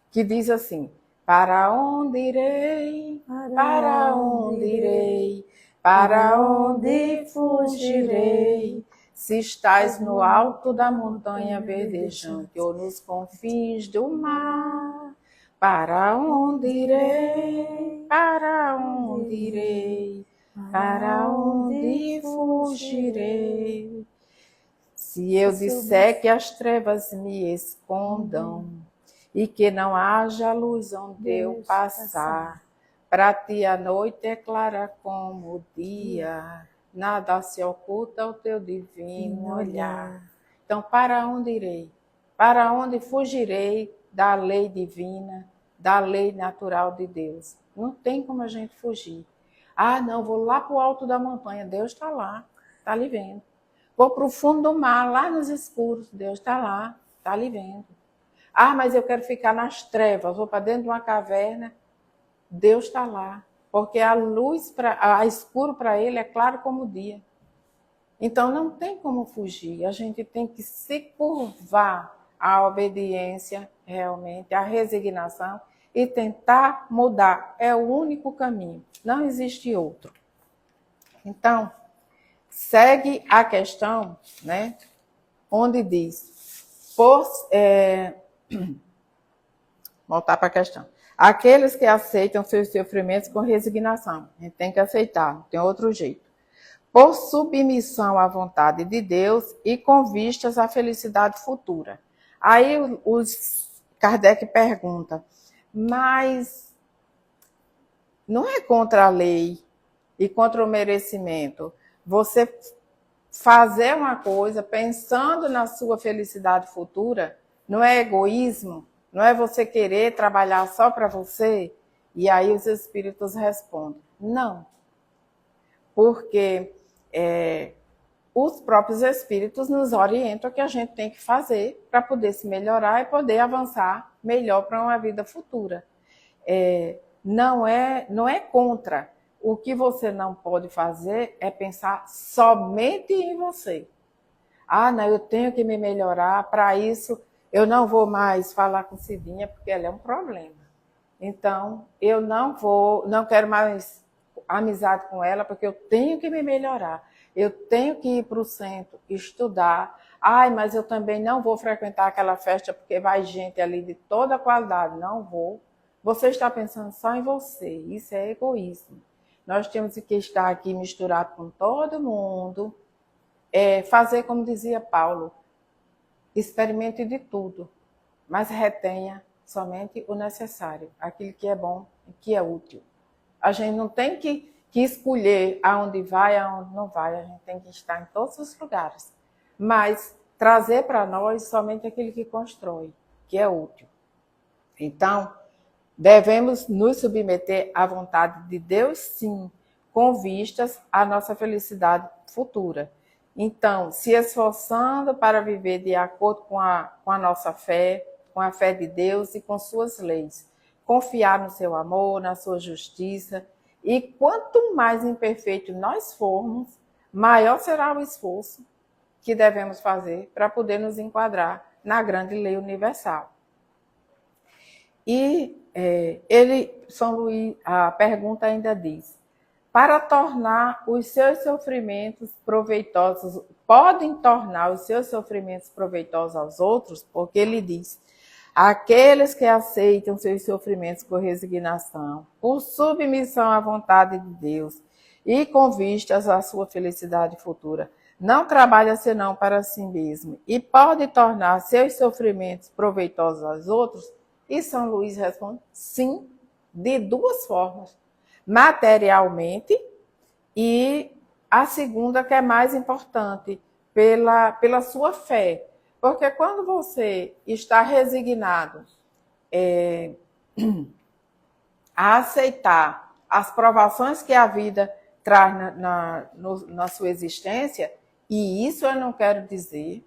Que diz assim: para onde irei, para onde irei, para onde fugirei, se estás no alto da montanha verdejante ou nos confins do mar. Para onde irei, para onde irei, para onde fugirei. Se eu disser que as trevas me escondam e que não haja luz onde eu passar, para ti a noite é clara como o dia, nada se oculta ao teu divino olhar. Então, para onde irei? Para onde fugirei da lei divina, da lei natural de Deus? Não tem como a gente fugir. Ah, não, vou lá para o alto da montanha, Deus está lá, está lhe vendo. Vou para o fundo do mar, lá nos escuros, Deus está lá, está lhe vendo. Ah, mas eu quero ficar nas trevas, vou para dentro de uma caverna, Deus está lá. Porque a luz, a escuro para ele é claro como o dia. Então não tem como fugir, a gente tem que se curvar à obediência realmente, à resignação e tentar mudar. É o único caminho, não existe outro. Então, segue a questão, né, onde diz, voltar para a questão. Aqueles que aceitam seus sofrimentos com resignação, a gente tem que aceitar, não tem outro jeito. Por submissão à vontade de Deus e com vistas à felicidade futura. Aí os Kardec pergunta, mas não é contra a lei e contra o merecimento você fazer uma coisa pensando na sua felicidade futura? Não é egoísmo? Não é você querer trabalhar só para você? E aí os espíritos respondem, não. Porque os próprios espíritos nos orientam o que a gente tem que fazer para poder se melhorar e poder avançar melhor para uma vida futura. Não é contra. O que você não pode fazer é pensar somente em você. Ah, não, eu tenho que me melhorar, para isso eu não vou mais falar com Cidinha, porque ela é um problema. Então, eu não quero mais amizade com ela, porque eu tenho que me melhorar. Eu tenho que ir para o centro, estudar. Ai, mas eu também não vou frequentar aquela festa, porque vai gente ali de toda qualidade. Não vou. Você está pensando só em você. Isso é egoísmo. Nós temos que estar aqui misturado com todo mundo. Fazer como dizia Paulo, experimente de tudo, mas retenha somente o necessário, aquilo que é bom e que é útil. A gente não tem que escolher aonde vai e aonde não vai, a gente tem que estar em todos os lugares, mas trazer para nós somente aquilo que constrói, que é útil. Então, devemos nos submeter à vontade de Deus, sim, com vistas à nossa felicidade futura. Então, se esforçando para viver de acordo com a nossa fé, com a fé de Deus e com suas leis. Confiar no seu amor, na sua justiça. E quanto mais imperfeito nós formos, maior será o esforço que devemos fazer para poder nos enquadrar na grande lei universal. E São Luís, a pergunta ainda diz, para tornar os seus sofrimentos proveitosos, podem tornar os seus sofrimentos proveitosos aos outros, porque ele diz, aqueles que aceitam seus sofrimentos com resignação, por submissão à vontade de Deus e com vistas à sua felicidade futura, não trabalha senão para si mesmo e pode tornar seus sofrimentos proveitosos aos outros? E São Luís responde, sim, de duas formas. Materialmente, e a segunda, que é mais importante, pela sua fé. Porque quando você está resignado a aceitar as provações que a vida traz na sua existência, e isso eu não quero dizer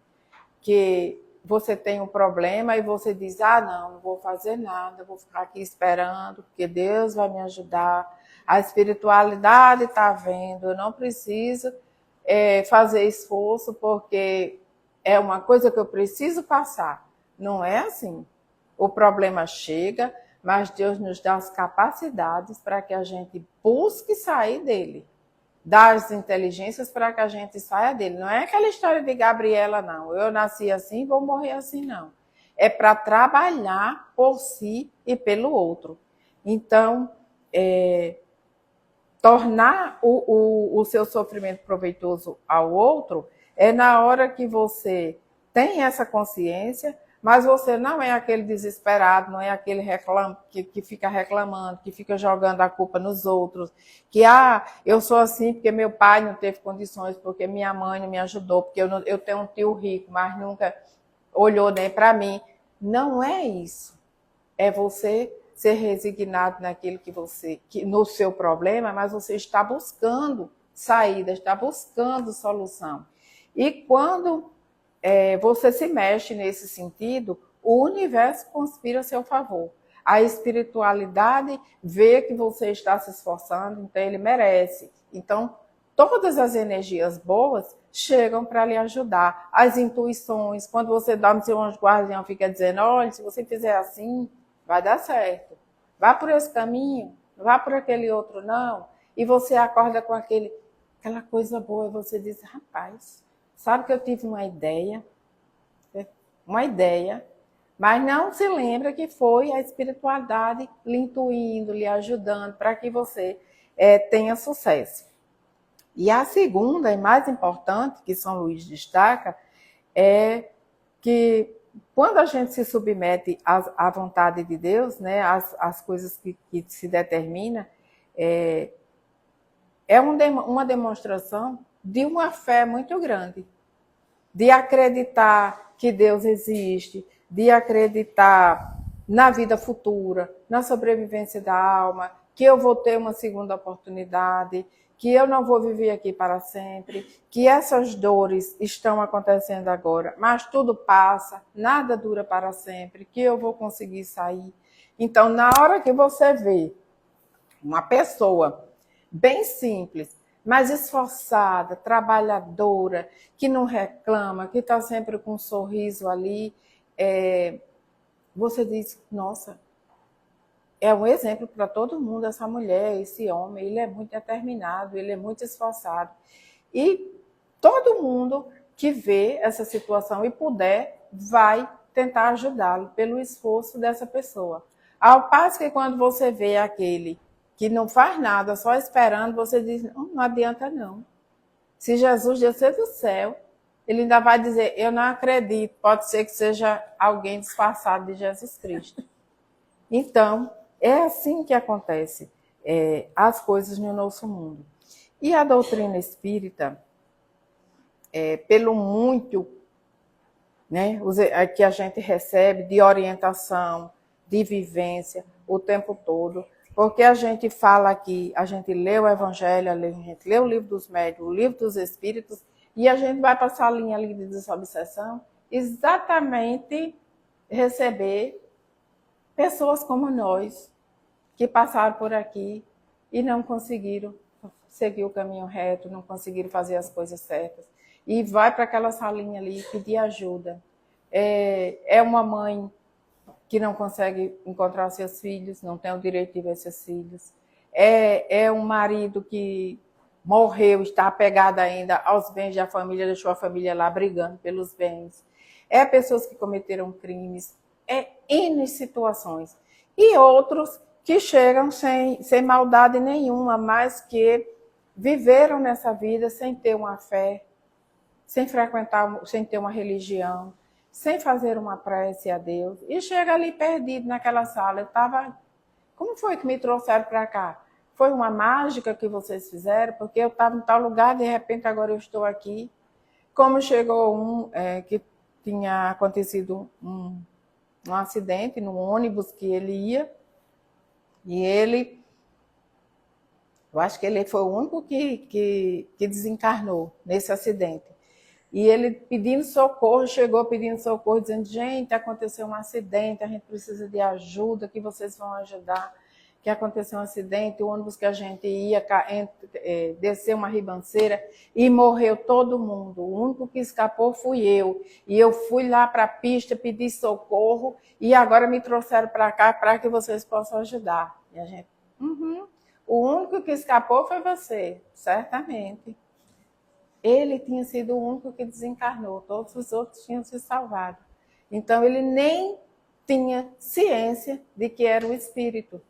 que você tem um problema e você diz, não vou fazer nada, vou ficar aqui esperando, porque Deus vai me ajudar, a espiritualidade está vendo, eu não preciso fazer esforço, porque é uma coisa que eu preciso passar. Não é assim. O problema chega, mas Deus nos dá as capacidades para que a gente busque sair dele. Dá as inteligências para que a gente saia dele. Não é aquela história de Gabriela, não. Eu nasci assim, vou morrer assim, não. É para trabalhar por si e pelo outro. Então, tornar o seu sofrimento proveitoso ao outro é na hora que você tem essa consciência, mas você não é aquele desesperado, não é aquele que fica reclamando, que fica jogando a culpa nos outros, que eu sou assim porque meu pai não teve condições, porque minha mãe não me ajudou, porque eu tenho um tio rico, mas nunca olhou nem para mim. Não é isso. É você ser resignado naquilo no seu problema, mas você está buscando saída, está buscando solução. E quando você se mexe nesse sentido, o universo conspira a seu favor. A espiritualidade vê que você está se esforçando, então ele merece. Então, todas as energias boas chegam para lhe ajudar. As intuições, quando você dorme, seu anjo guardião fica dizendo, olha, se você fizer assim, vai dar certo. Vá por esse caminho, vá por aquele outro não. E você acorda com aquela coisa boa e você diz, rapaz, sabe que eu tive uma ideia, mas não se lembra que foi a espiritualidade lhe intuindo, lhe ajudando para que você tenha sucesso. E a segunda e mais importante, que São Luís destaca, é que quando a gente se submete à vontade de Deus, né, às coisas que se determina, é uma demonstração de uma fé muito grande, de acreditar que Deus existe, de acreditar na vida futura, na sobrevivência da alma, que eu vou ter uma segunda oportunidade, que eu não vou viver aqui para sempre, que essas dores estão acontecendo agora, mas tudo passa, nada dura para sempre, que eu vou conseguir sair. Então, na hora que você vê uma pessoa bem simples, mas esforçada, trabalhadora, que não reclama, que está sempre com um sorriso ali, você diz, nossa, é um exemplo para todo mundo, essa mulher, esse homem, ele é muito determinado, ele é muito esforçado. E todo mundo que vê essa situação e puder, vai tentar ajudá-lo pelo esforço dessa pessoa. Ao passo que quando você vê aquele que não faz nada, só esperando, você diz, não adianta não. Se Jesus descer do céu, ele ainda vai dizer, eu não acredito, pode ser que seja alguém disfarçado de Jesus Cristo. Então, é assim que acontece as coisas no nosso mundo. E a doutrina espírita, pelo muito, né, que a gente recebe de orientação, de vivência, o tempo todo, porque a gente fala aqui, a gente lê o Evangelho, a gente lê o Livro dos Médiuns, o Livro dos Espíritos, e a gente vai passar a linha ali de desobsessão, exatamente receber pessoas como nós, que passaram por aqui e não conseguiram seguir o caminho reto, não conseguiram fazer as coisas certas. E vai para aquela salinha ali pedir ajuda. É uma mãe que não consegue encontrar seus filhos, não tem o direito de ver seus filhos. É um marido que morreu, está apegado ainda aos bens da família, deixou a família lá brigando pelos bens. É pessoas que cometeram crimes, N situações. E outros que chegam sem maldade nenhuma, mas que viveram nessa vida sem ter uma fé, sem frequentar, sem ter uma religião, sem fazer uma prece a Deus, e chega ali perdido naquela sala. Como foi que me trouxeram para cá? Foi uma mágica que vocês fizeram? Porque eu estava em tal lugar, de repente agora eu estou aqui. Como chegou que tinha acontecido um acidente no ônibus que ele ia, e eu acho que ele foi o único que desencarnou nesse acidente. E ele pedindo socorro, chegou pedindo socorro, dizendo, gente, aconteceu um acidente, a gente precisa de ajuda, que vocês vão ajudar, que aconteceu um acidente, o ônibus que a gente ia desceu uma ribanceira e morreu todo mundo. O único que escapou fui eu. E eu fui lá para a pista, pedi socorro e agora me trouxeram para cá para que vocês possam ajudar. E a gente, o único que escapou foi você, certamente. Ele tinha sido o único que desencarnou, todos os outros tinham se salvado. Então, ele nem tinha ciência de que era um espírito,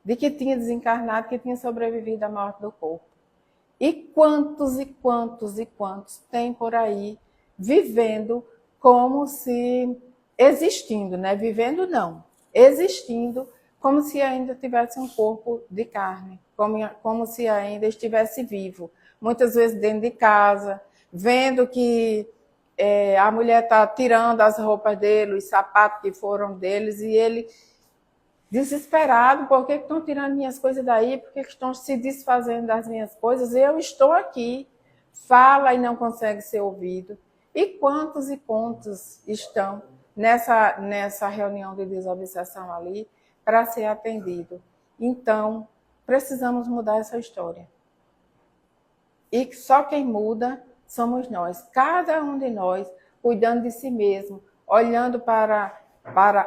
de que tinha desencarnado, que tinha sobrevivido à morte do corpo. E quantos e quantos e quantos tem por aí vivendo como se existindo, né? Vivendo não, existindo como se ainda tivesse um corpo de carne, como se ainda estivesse vivo. Muitas vezes dentro de casa, vendo que a mulher está tirando as roupas dele, os sapatos que foram deles, e ele desesperado, por que estão tirando minhas coisas daí, por que estão se desfazendo das minhas coisas, eu estou aqui, fala e não consegue ser ouvido. E quantos estão nessa reunião de desobsessão ali para ser atendido? Então, precisamos mudar essa história. E só quem muda somos nós. Cada um de nós cuidando de si mesmo, olhando para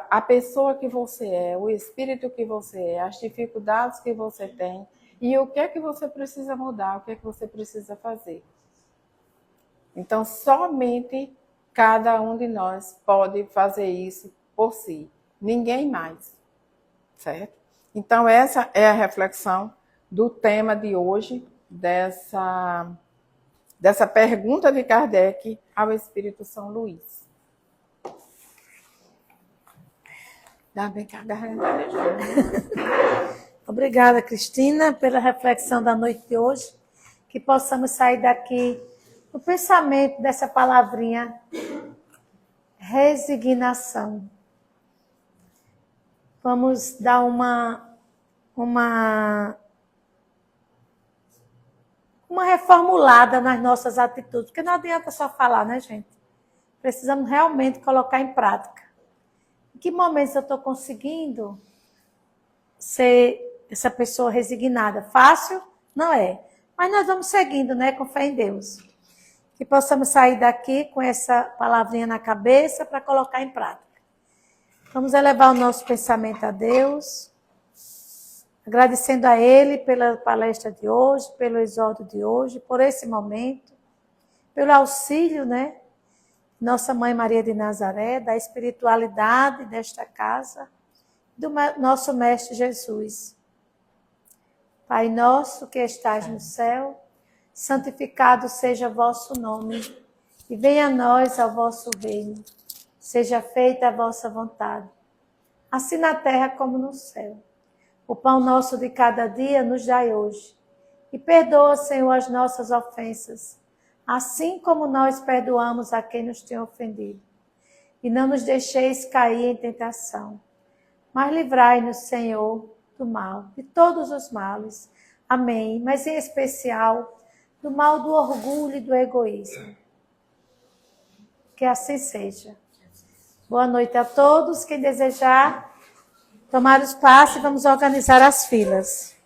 a pessoa que você é, o espírito que você é, as dificuldades que você tem e o que é que você precisa mudar, o que é que você precisa fazer. Então, somente cada um de nós pode fazer isso por si. Ninguém mais. Certo? Então, essa é a reflexão do tema de hoje, dessa pergunta de Kardec ao Espírito São Luís. Dá bem que a garganta de novo. Obrigada, Cristina, pela reflexão da noite de hoje. Que possamos sair daqui no pensamento dessa palavrinha, resignação. Vamos dar uma reformulada nas nossas atitudes, porque não adianta só falar, né, gente? Precisamos realmente colocar em prática. Em que momentos eu estou conseguindo ser essa pessoa resignada? Fácil? Não é. Mas nós vamos seguindo, né, com fé em Deus. Que possamos sair daqui com essa palavrinha na cabeça para colocar em prática. Vamos elevar o nosso pensamento a Deus, agradecendo a Ele pela palestra de hoje, pelo exórdio de hoje, por esse momento, pelo auxílio, né? Nossa Mãe Maria de Nazaré, da espiritualidade desta casa, do nosso Mestre Jesus. Pai nosso que estais no céu, santificado seja vosso nome, e venha a nós ao vosso reino. Seja feita a vossa vontade, assim na terra como no céu. O pão nosso de cada dia nos dai hoje. E perdoa, Senhor, as nossas ofensas, assim como nós perdoamos a quem nos tem ofendido. E não nos deixeis cair em tentação, mas livrai-nos, Senhor, do mal, de todos os males. Amém. Mas em especial do mal do orgulho e do egoísmo. Que assim seja. Boa noite a todos. Quem desejar tomar o espaço, vamos organizar as filas.